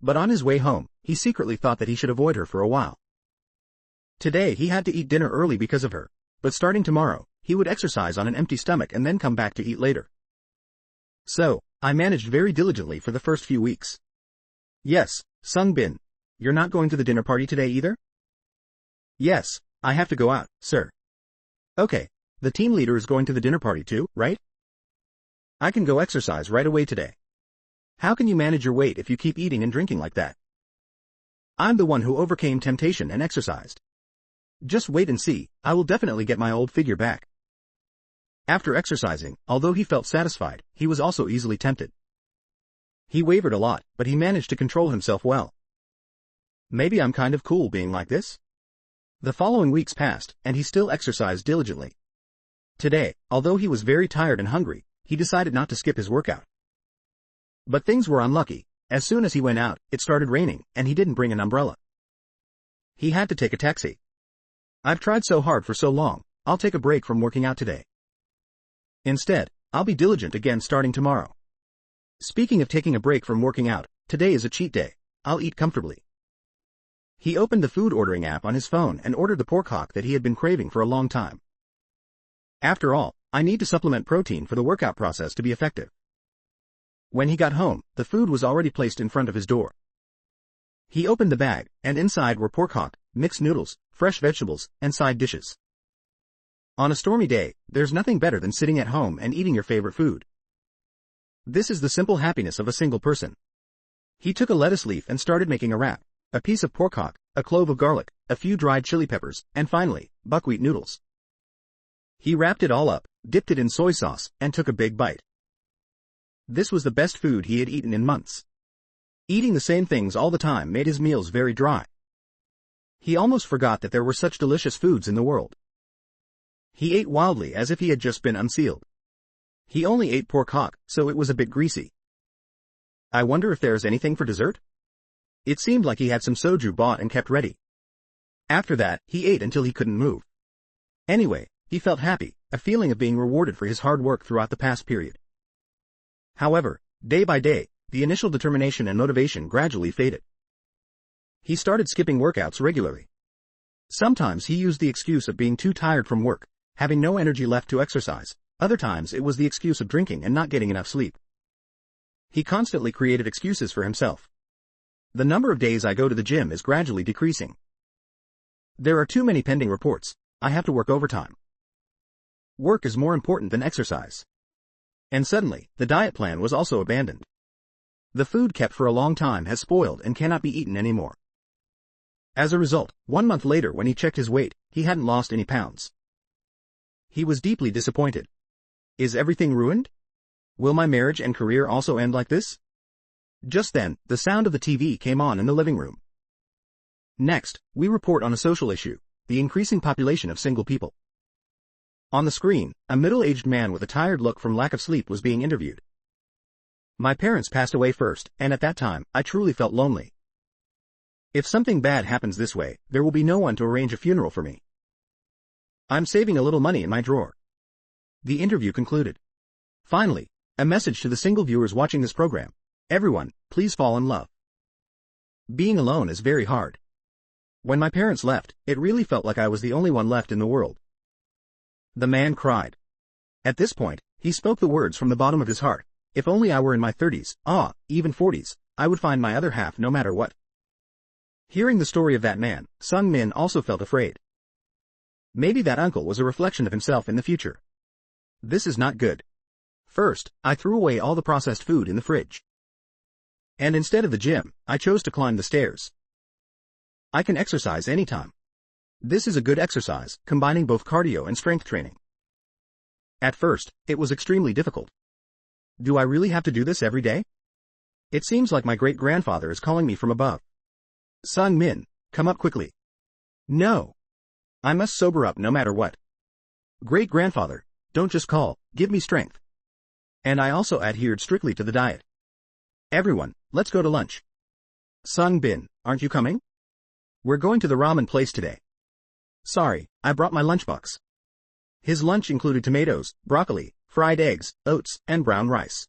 But on his way home, he secretly thought that he should avoid her for a while. Today he had to eat dinner early because of her, but starting tomorrow, he would exercise on an empty stomach and then come back to eat later. So, I managed very diligently for the first few weeks. Yes, Sung Bin. You're not going to the dinner party today either? Yes, I have to go out, sir. Okay, the team leader is going to the dinner party too, right? I can go exercise right away today. How can you manage your weight if you keep eating and drinking like that? I'm the one who overcame temptation and exercised. Just wait and see, I will definitely get my old figure back. After exercising, although he felt satisfied, he was also easily tempted. He wavered a lot, but he managed to control himself well. Maybe I'm kind of cool being like this? The following weeks passed, and he still exercised diligently. Today, although he was very tired and hungry, he decided not to skip his workout. But things were unlucky. As soon as he went out, it started raining, and he didn't bring an umbrella. He had to take a taxi. I've tried so hard for so long, I'll take a break from working out today. Instead, I'll be diligent again starting tomorrow. Speaking of taking a break from working out, today is a cheat day. I'll eat comfortably. He opened the food ordering app on his phone and ordered the pork hock that he had been craving for a long time. After all, I need to supplement protein for the workout process to be effective. When he got home, the food was already placed in front of his door. He opened the bag, and inside were pork hock, mixed noodles, fresh vegetables, and side dishes. On a stormy day, there's nothing better than sitting at home and eating your favorite food. This is the simple happiness of a single person. He took a lettuce leaf and started making a wrap, a piece of pork hock, a clove of garlic, a few dried chili peppers, and finally, buckwheat noodles. He wrapped it all up, dipped it in soy sauce, and took a big bite. This was the best food he had eaten in months. Eating the same things all the time made his meals very dry. He almost forgot that there were such delicious foods in the world. He ate wildly as if he had just been unsealed. He only ate pork hock, so it was a bit greasy. I wonder if there's anything for dessert? It seemed like he had some soju bought and kept ready. After that, he ate until he couldn't move. Anyway, he felt happy, a feeling of being rewarded for his hard work throughout the past period. However, day by day, the initial determination and motivation gradually faded. He started skipping workouts regularly. Sometimes he used the excuse of being too tired from work, having no energy left to exercise. Other times it was the excuse of drinking and not getting enough sleep. He constantly created excuses for himself. The number of days I go to the gym is gradually decreasing. There are too many pending reports. I have to work overtime. Work is more important than exercise. And suddenly, the diet plan was also abandoned. The food kept for a long time has spoiled and cannot be eaten anymore. As a result, 1 month later when he checked his weight, he hadn't lost any pounds. He was deeply disappointed. Is everything ruined? Will my marriage and career also end like this? Just then, the sound of the TV came on in the living room. Next, we report on a social issue, the increasing population of single people. On the screen, a middle-aged man with a tired look from lack of sleep was being interviewed. My parents passed away first, and at that time, I truly felt lonely. If something bad happens this way, there will be no one to arrange a funeral for me. I'm saving a little money in my drawer. The interview concluded. Finally, a message to the single viewers watching this program. Everyone, please fall in love. Being alone is very hard. When my parents left, it really felt like I was the only one left in the world. The man cried. At this point, he spoke the words from the bottom of his heart. If only I were in my 30s, even 40s, I would find my other half no matter what. Hearing the story of that man, Sung Min also felt afraid. Maybe that uncle was a reflection of himself in the future. This is not good. First, I threw away all the processed food in the fridge. And instead of the gym, I chose to climb the stairs. I can exercise anytime. This is a good exercise, combining both cardio and strength training. At first, it was extremely difficult. Do I really have to do this every day? It seems like my great-grandfather is calling me from above. Sung Min, come up quickly. No. I must sober up no matter what. Great-grandfather, don't just call, give me strength. And I also adhered strictly to the diet. Everyone, let's go to lunch. Sung Bin, aren't you coming? We're going to the ramen place today. Sorry, I brought my lunchbox. His lunch included tomatoes, broccoli, fried eggs, oats, and brown rice.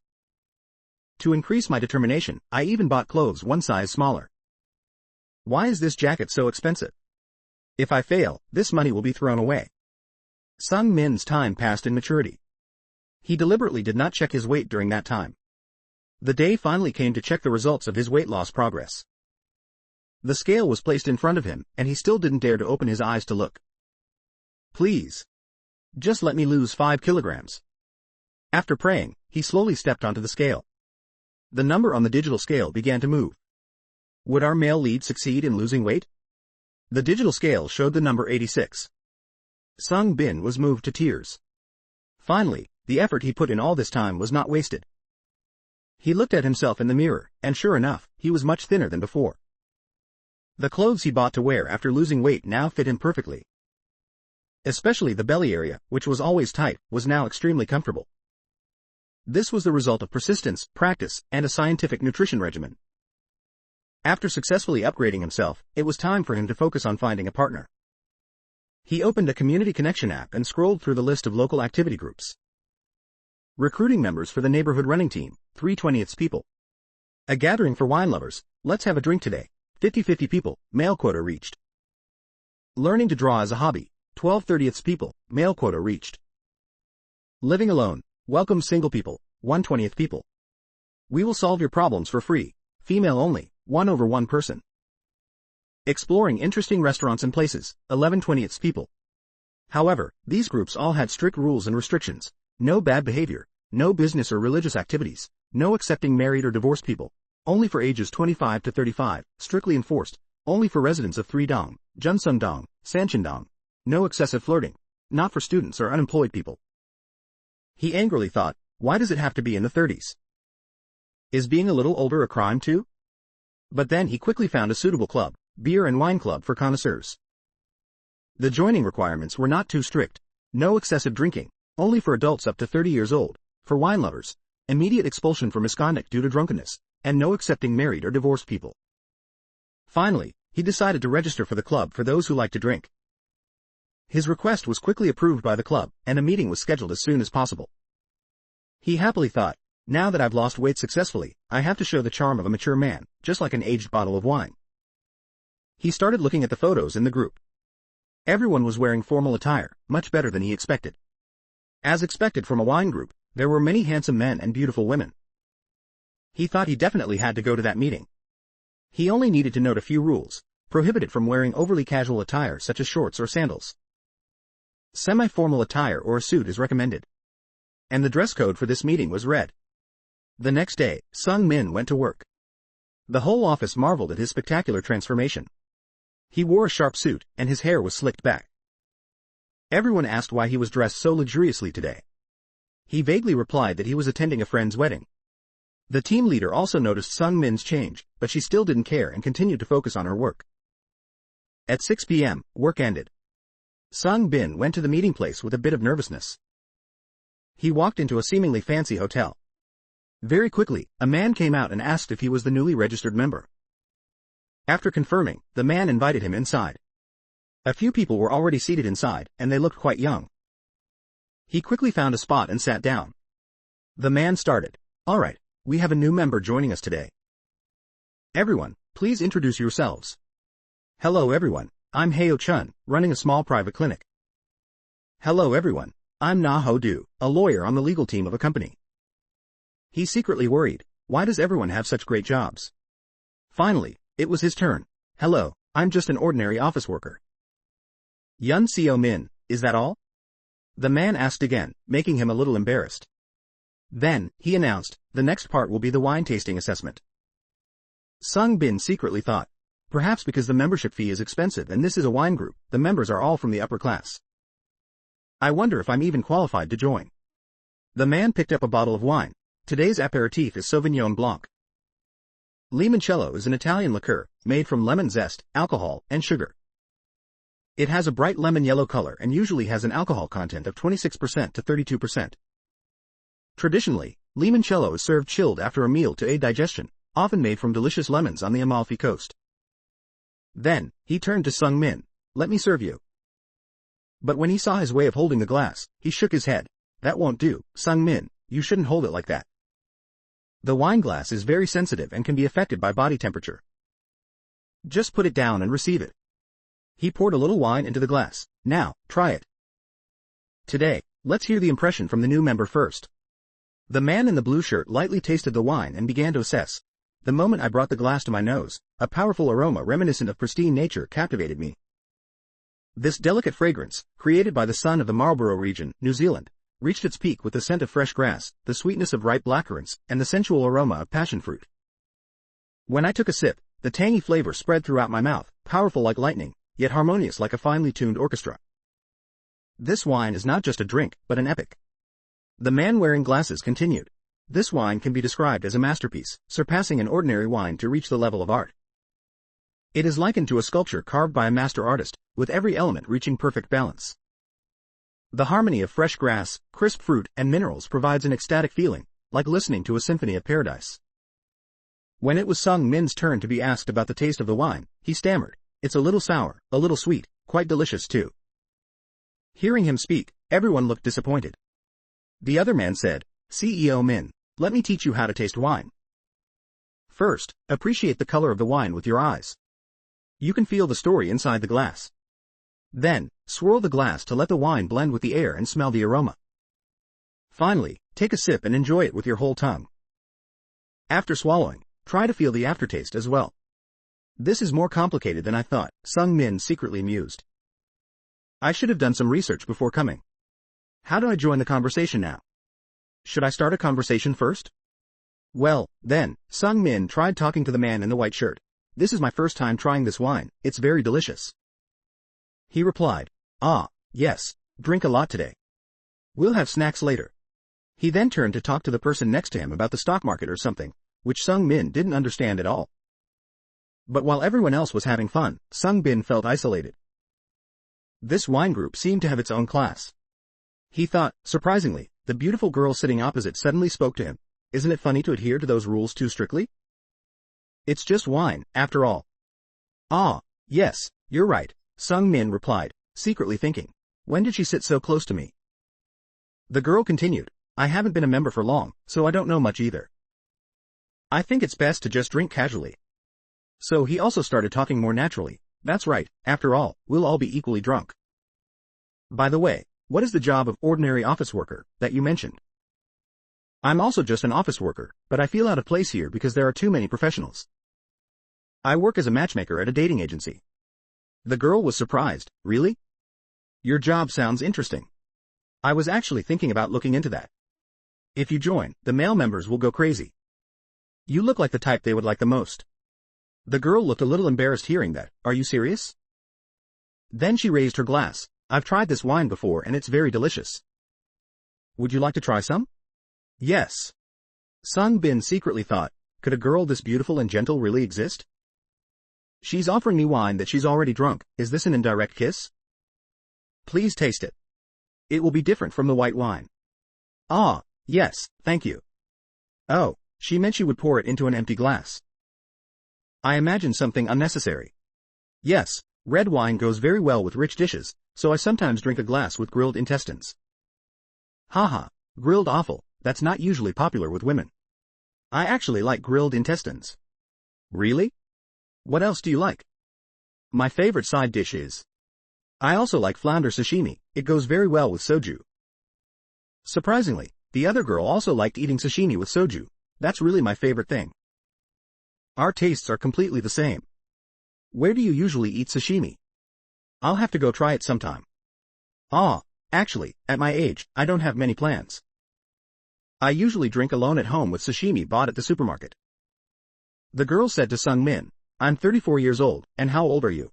To increase my determination, I even bought clothes one size smaller. Why is this jacket so expensive? If I fail, this money will be thrown away. Sung Min's time passed in maturity. He deliberately did not check his weight during that time. The day finally came to check the results of his weight loss progress. The scale was placed in front of him, and he still didn't dare to open his eyes to look. Please. Just let me lose 5 kilograms. After praying, he slowly stepped onto the scale. The number on the digital scale began to move. Would our male lead succeed in losing weight? The digital scale showed the number 86. Sung Bin was moved to tears. Finally, the effort he put in all this time was not wasted. He looked at himself in the mirror, and sure enough, he was much thinner than before. The clothes he bought to wear after losing weight now fit him perfectly. Especially the belly area, which was always tight, was now extremely comfortable. This was the result of persistence, practice, and a scientific nutrition regimen. After successfully upgrading himself, it was time for him to focus on finding a partner. He opened a community connection app and scrolled through the list of local activity groups. Recruiting members for the neighborhood running team, 3/20 people. A gathering for wine lovers, let's have a drink today, 50-50 people, male quota reached. Learning to draw as a hobby, 12/30 people, male quota reached. Living alone, welcome single people, 1/20 people. We will solve your problems for free, female only, 1/1 person. Exploring interesting restaurants and places, 11/20 people. However, these groups all had strict rules and restrictions. No bad behavior, no business or religious activities, no accepting married or divorced people, only for ages 25 to 35, strictly enforced, only for residents of 3 Dong, Junsung Dong, Sancheon Dong, no excessive flirting, not for students or unemployed people. He angrily thought, why does it have to be in the 30s? Is being a little older a crime too? But then he quickly found a suitable club, beer and wine club for connoisseurs. The joining requirements were not too strict, no excessive drinking, only for adults up to 30 years old, for wine lovers, immediate expulsion for misconduct due to drunkenness, and no accepting married or divorced people. Finally, he decided to register for the club for those who like to drink. His request was quickly approved by the club, and a meeting was scheduled as soon as possible. He happily thought, now that I've lost weight successfully, I have to show the charm of a mature man, just like an aged bottle of wine. He started looking at the photos in the group. Everyone was wearing formal attire, much better than he expected. As expected from a wine group, there were many handsome men and beautiful women. He thought he definitely had to go to that meeting. He only needed to note a few rules, prohibited from wearing overly casual attire such as shorts or sandals. Semi-formal attire or a suit is recommended. And the dress code for this meeting was red. The next day, Sung Min went to work. The whole office marveled at his spectacular transformation. He wore a sharp suit, and his hair was slicked back. Everyone asked why he was dressed so luxuriously today. He vaguely replied that he was attending a friend's wedding. The team leader also noticed Sung Min's change, but she still didn't care and continued to focus on her work. At 6 p.m., work ended. Sung Bin went to the meeting place with a bit of nervousness. He walked into a seemingly fancy hotel. Very quickly, a man came out and asked if he was the newly registered member. After confirming, the man invited him inside. A few people were already seated inside, and they looked quite young. He quickly found a spot and sat down. The man started, "All right, we have a new member joining us today. Everyone, please introduce yourselves. Hello everyone, I'm Heo Chun, running a small private clinic. Hello everyone, I'm Na Ho Do, a lawyer on the legal team of a company." He secretly worried, why does everyone have such great jobs? Finally, it was his turn. Hello, I'm just an ordinary office worker. Yun Seo Min, is that all? The man asked again, making him a little embarrassed. Then, he announced, the next part will be the wine tasting assessment. Sung Bin secretly thought, perhaps because the membership fee is expensive and this is a wine group, the members are all from the upper class. I wonder if I'm even qualified to join. The man picked up a bottle of wine. Today's aperitif is Sauvignon Blanc. Limoncello is an Italian liqueur, made from lemon zest, alcohol, and sugar. It has a bright lemon yellow color and usually has an alcohol content of 26% to 32%. Traditionally, limoncello is served chilled after a meal to aid digestion, often made from delicious lemons on the Amalfi Coast. Then, he turned to Sung Min, let me serve you. But when he saw his way of holding the glass, he shook his head. That won't do, Sung Min, you shouldn't hold it like that. The wine glass is very sensitive and can be affected by body temperature. Just put it down and receive it. He poured a little wine into the glass. Now, try it. Today, let's hear the impression from the new member first. The man in the blue shirt lightly tasted the wine and began to assess. The moment I brought the glass to my nose, a powerful aroma reminiscent of pristine nature captivated me. This delicate fragrance, created by the sun of the Marlborough region, New Zealand, reached its peak with the scent of fresh grass, the sweetness of ripe blackcurrants, and the sensual aroma of passion fruit. When I took a sip, the tangy flavor spread throughout my mouth, powerful like lightning, yet harmonious like a finely tuned orchestra. This wine is not just a drink, but an epic. The man wearing glasses continued. This wine can be described as a masterpiece, surpassing an ordinary wine to reach the level of art. It is likened to a sculpture carved by a master artist, with every element reaching perfect balance. The harmony of fresh grass, crisp fruit, and minerals provides an ecstatic feeling, like listening to a symphony of paradise. When it was Sung Min's turn to be asked about the taste of the wine, he stammered, "It's a little sour, a little sweet, quite delicious too." Hearing him speak, everyone looked disappointed. The other man said, "CEO Min, let me teach you how to taste wine. First, appreciate the color of the wine with your eyes. You can feel the story inside the glass. Then, swirl the glass to let the wine blend with the air and smell the aroma. Finally, take a sip and enjoy it with your whole tongue. After swallowing, try to feel the aftertaste as well. This is more complicated than I thought," Sung Min secretly mused. "I should have done some research before coming. How do I join the conversation now? Should I start a conversation first?" "Well, then," Sung Min tried talking to the man in the white shirt. "This is my first time trying this wine, it's very delicious." He replied, "Ah, yes, drink a lot today. We'll have snacks later." He then turned to talk to the person next to him about the stock market or something, which Sung Min didn't understand at all. But while everyone else was having fun, Sung Bin felt isolated. This wine group seemed to have its own class. He thought, surprisingly, the beautiful girl sitting opposite suddenly spoke to him. Isn't it funny to adhere to those rules too strictly? It's just wine, after all. Ah, yes, you're right, Sung Min replied, secretly thinking, when did she sit so close to me? The girl continued, I haven't been a member for long, so I don't know much either. I think it's best to just drink casually. So he also started talking more naturally. That's right, after all, we'll all be equally drunk. By the way, what is the job of ordinary office worker that you mentioned? I'm also just an office worker, but I feel out of place here because there are too many professionals. I work as a matchmaker at a dating agency. The girl was surprised. Really? Your job sounds interesting. I was actually thinking about looking into that. If you join, the male members will go crazy. You look like the type they would like the most. The girl looked a little embarrassed hearing that. Are you serious? Then she raised her glass. I've tried this wine before and it's very delicious. Would you like to try some? Yes. Sung Bin secretly thought, could a girl this beautiful and gentle really exist? She's offering me wine that she's already drunk. Is this an indirect kiss? Please taste it. It will be different from the white wine. Ah, yes, thank you. Oh, she meant she would pour it into an empty glass. I imagine something unnecessary. Yes, red wine goes very well with rich dishes, so I sometimes drink a glass with grilled intestines. Haha, grilled offal, that's not usually popular with women. I actually like grilled intestines. Really? What else do you like? My favorite side dish is. I also like flounder sashimi, it goes very well with soju. Surprisingly, the other girl also liked eating sashimi with soju. That's really my favorite thing. Our tastes are completely the same. Where do you usually eat sashimi? I'll have to go try it sometime. Ah, actually, at my age, I don't have many plans. I usually drink alone at home with sashimi bought at the supermarket. The girl said to Sung Min, I'm 34 years old, and how old are you?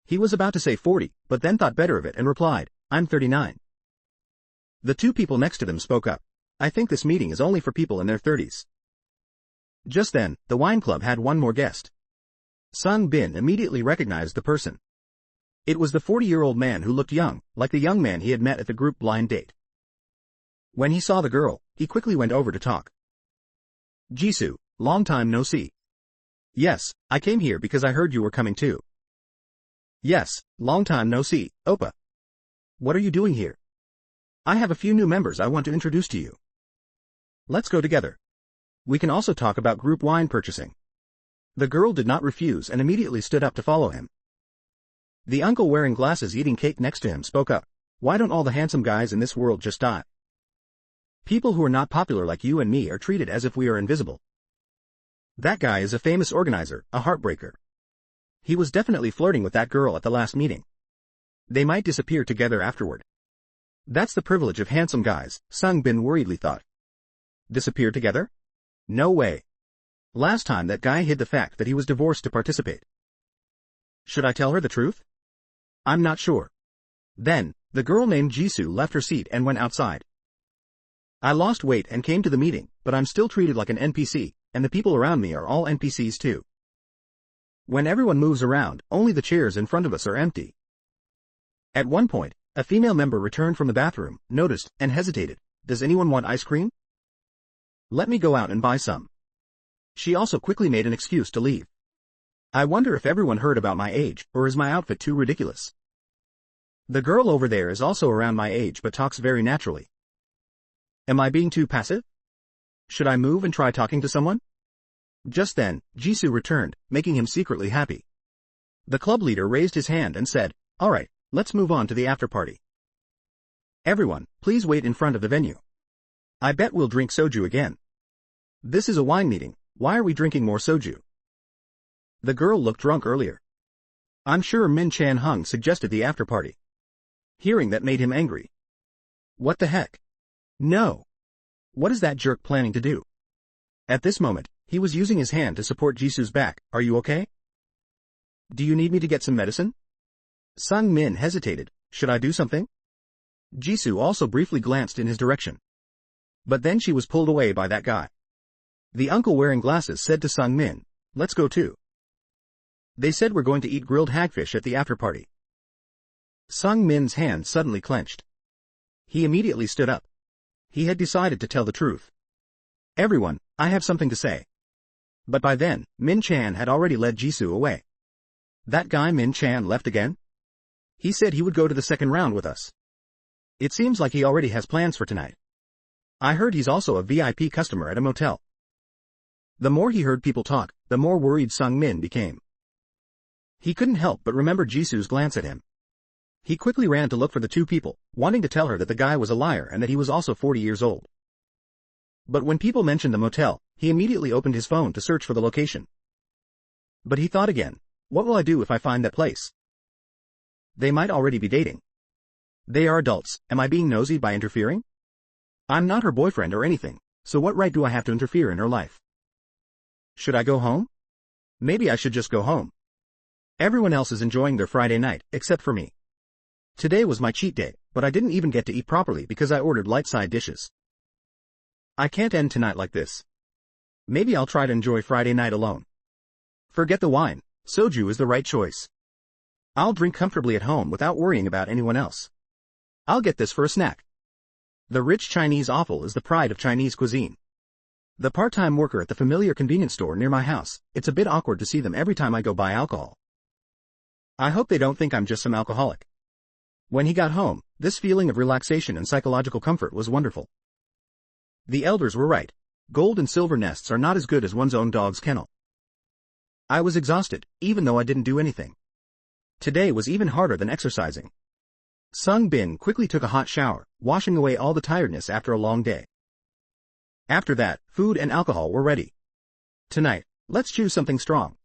He was about to say 40, but then thought better of it and replied, I'm 39. The two people next to them spoke up. I think this meeting is only for people in their 30s. Just then, the wine club had one more guest. Sung Bin immediately recognized the person. It was the 40-year-old man who looked young, like the young man he had met at the group blind date. When he saw the girl, he quickly went over to talk. Jisoo, long time no see. Yes, I came here because I heard you were coming too. Yes, long time no see, Oppa. What are you doing here? I have a few new members I want to introduce to you. Let's go together. We can also talk about group wine purchasing. The girl did not refuse and immediately stood up to follow him. The uncle wearing glasses eating cake next to him spoke up. Why don't all the handsome guys in this world just die? People who are not popular like you and me are treated as if we are invisible. That guy is a famous organizer, a heartbreaker. He was definitely flirting with that girl at the last meeting. They might disappear together afterward. That's the privilege of handsome guys, Sung Bin worriedly thought. Disappear together? No way. Last time that guy hid the fact that he was divorced to participate. Should I tell her the truth? I'm not sure. Then, the girl named Jisoo left her seat and went outside. I lost weight and came to the meeting, but I'm still treated like an NPC, and the people around me are all NPCs too. When everyone moves around, only the chairs in front of us are empty. At one point, a female member returned from the bathroom, noticed, and hesitated. Does anyone want ice cream? Let me go out and buy some. She also quickly made an excuse to leave. I wonder if everyone heard about my age, or is my outfit too ridiculous? The girl over there is also around my age but talks very naturally. Am I being too passive? Should I move and try talking to someone? Just then, Jisoo returned, making him secretly happy. The club leader raised his hand and said, Alright, let's move on to the after party. Everyone, please wait in front of the venue. I bet we'll drink soju again. This is a wine meeting, why are we drinking more soju? The girl looked drunk earlier. I'm sure Min Chan Hung suggested the after party. Hearing that made him angry. What the heck? No. What is that jerk planning to do? At this moment, he was using his hand to support Jisoo's back. Are you okay? Do you need me to get some medicine? Sung Min hesitated. Should I do something? Jisoo also briefly glanced in his direction. But then she was pulled away by that guy. The uncle wearing glasses said to Sung Min, let's go too. They said we're going to eat grilled hagfish at the after party. Sung Min's hand suddenly clenched. He immediately stood up. He had decided to tell the truth. Everyone, I have something to say. But by then, Min Chan had already led Jisoo away. That guy Min Chan left again? He said he would go to the second round with us. It seems like he already has plans for tonight. I heard he's also a VIP customer at a motel. The more he heard people talk, the more worried Sung Min became. He couldn't help but remember Jisoo's glance at him. He quickly ran to look for the two people, wanting to tell her that the guy was a liar and that he was also 40 years old. But when people mentioned the motel, he immediately opened his phone to search for the location. But he thought again, what will I do if I find that place? They might already be dating. They are adults, am I being nosy by interfering? I'm not her boyfriend or anything, so what right do I have to interfere in her life? Should I go home? Maybe I should just go home. Everyone else is enjoying their Friday night, except for me. Today was my cheat day, but I didn't even get to eat properly because I ordered light side dishes. I can't end tonight like this. Maybe I'll try to enjoy Friday night alone. Forget the wine, soju is the right choice. I'll drink comfortably at home without worrying about anyone else. I'll get this for a snack. The rich Chinese offal is the pride of Chinese cuisine. The part-time worker at the familiar convenience store near my house, it's a bit awkward to see them every time I go buy alcohol. I hope they don't think I'm just some alcoholic. When he got home, this feeling of relaxation and psychological comfort was wonderful. The elders were right. Gold and silver nests are not as good as one's own dog's kennel. I was exhausted, even though I didn't do anything. Today was even harder than exercising. Sung Bin quickly took a hot shower, washing away all the tiredness after a long day. After that, food and alcohol were ready. Tonight, let's choose something strong.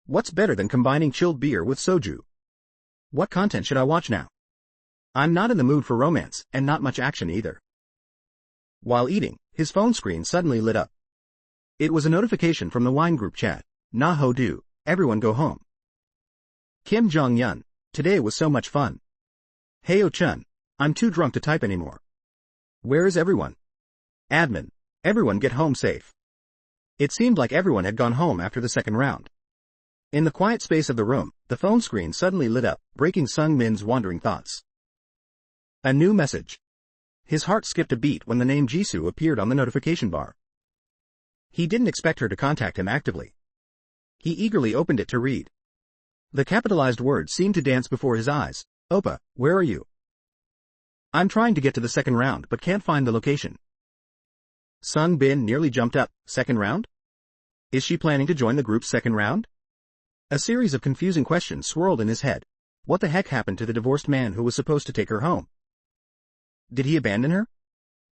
What's better than combining chilled beer with soju? What content should I watch now? I'm not in the mood for romance, and not much action either. While eating, his phone screen suddenly lit up. It was a notification from the wine group chat. Na ho do, everyone go home. Kim Jong-un, today was so much fun. Heyo Chun, I'm too drunk to type anymore. Where is everyone? Admin, everyone get home safe. It seemed like everyone had gone home after the second round. In the quiet space of the room, the phone screen suddenly lit up, breaking Sung Min's wandering thoughts. A new message. His heart skipped a beat when the name Jisoo appeared on the notification bar. He didn't expect her to contact him actively. He eagerly opened it to read. The capitalized words seemed to dance before his eyes. Oppa, where are you? I'm trying to get to the second round but can't find the location. Sung Bin nearly jumped up. Second round? Is she planning to join the group's second round? A series of confusing questions swirled in his head. What the heck happened to the divorced man who was supposed to take her home? Did he abandon her?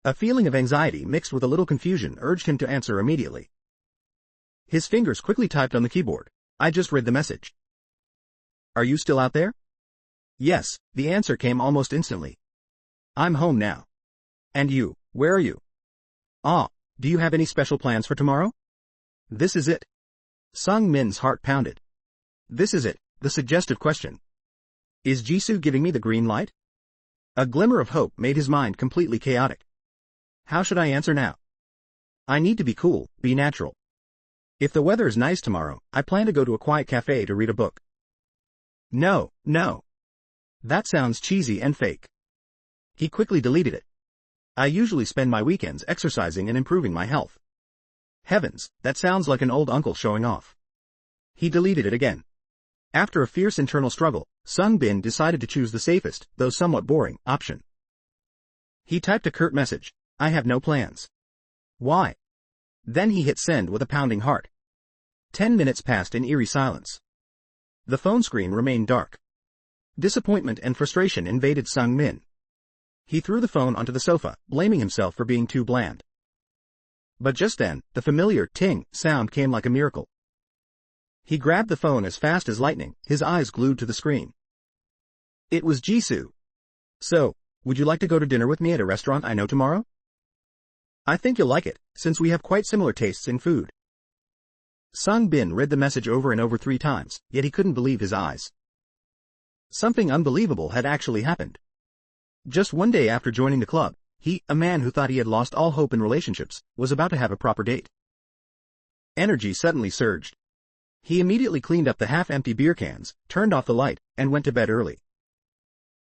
A feeling of anxiety mixed with a little confusion urged him to answer immediately. His fingers quickly typed on the keyboard. I just read the message. Are you still out there? Yes, the answer came almost instantly. I'm home now. And you, where are you? Ah, do you have any special plans for tomorrow? This is it. Sung Min's heart pounded. This is it, the suggestive question. Is Jisoo giving me the green light? A glimmer of hope made his mind completely chaotic. How should I answer now? I need to be cool, be natural. If the weather is nice tomorrow, I plan to go to a quiet cafe to read a book. No. That sounds cheesy and fake. He quickly deleted it. I usually spend my weekends exercising and improving my health. Heavens, that sounds like an old uncle showing off. He deleted it again. After a fierce internal struggle, Sung Bin decided to choose the safest, though somewhat boring, option. He typed a curt message. I have no plans. Why? Then he hit send with a pounding heart. 10 minutes passed in eerie silence. The phone screen remained dark. Disappointment and frustration invaded Sung Min. He threw the phone onto the sofa, blaming himself for being too bland. But just then, the familiar ting sound came like a miracle. He grabbed the phone as fast as lightning, his eyes glued to the screen. It was Jisoo. So, would you like to go to dinner with me at a restaurant I know tomorrow? I think you'll like it, since we have quite similar tastes in food. Sung Bin read the message over and over 3 times, yet he couldn't believe his eyes. Something unbelievable had actually happened. Just one day after joining the club, he, a man who thought he had lost all hope in relationships, was about to have a proper date. Energy suddenly surged. He immediately cleaned up the half-empty beer cans, turned off the light, and went to bed early.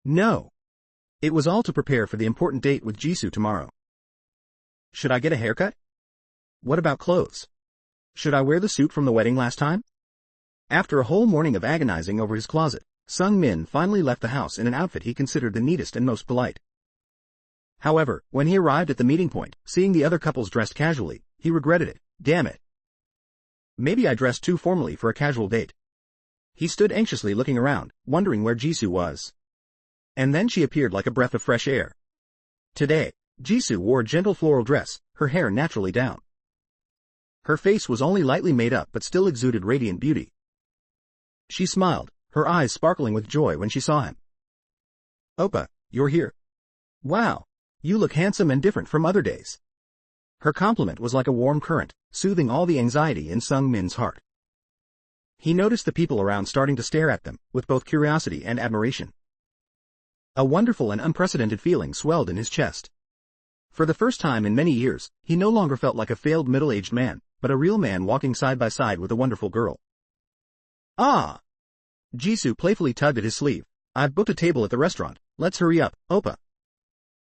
No. It was all to prepare for the important date with Jisoo tomorrow. Should I get a haircut? What about clothes? Should I wear the suit from the wedding last time? After a whole morning of agonizing over his closet, Sung Min finally left the house in an outfit he considered the neatest and most polite. However, when he arrived at the meeting point, seeing the other couples dressed casually, he regretted it. Damn it. Maybe I dressed too formally for a casual date. He stood anxiously looking around, wondering where Jisoo was. And then she appeared like a breath of fresh air. Today, Jisoo wore a gentle floral dress, her hair naturally down. Her face was only lightly made up but still exuded radiant beauty. She smiled, her eyes sparkling with joy when she saw him. Oppa, you're here. Wow, you look handsome and different from other days. Her compliment was like a warm current, soothing all the anxiety in Sung Min's heart. He noticed the people around starting to stare at them, with both curiosity and admiration. A wonderful and unprecedented feeling swelled in his chest. For the first time in many years, he no longer felt like a failed middle-aged man, but a real man walking side by side with a wonderful girl. Ah! Jisoo playfully tugged at his sleeve. I've booked a table at the restaurant, let's hurry up, Oppa.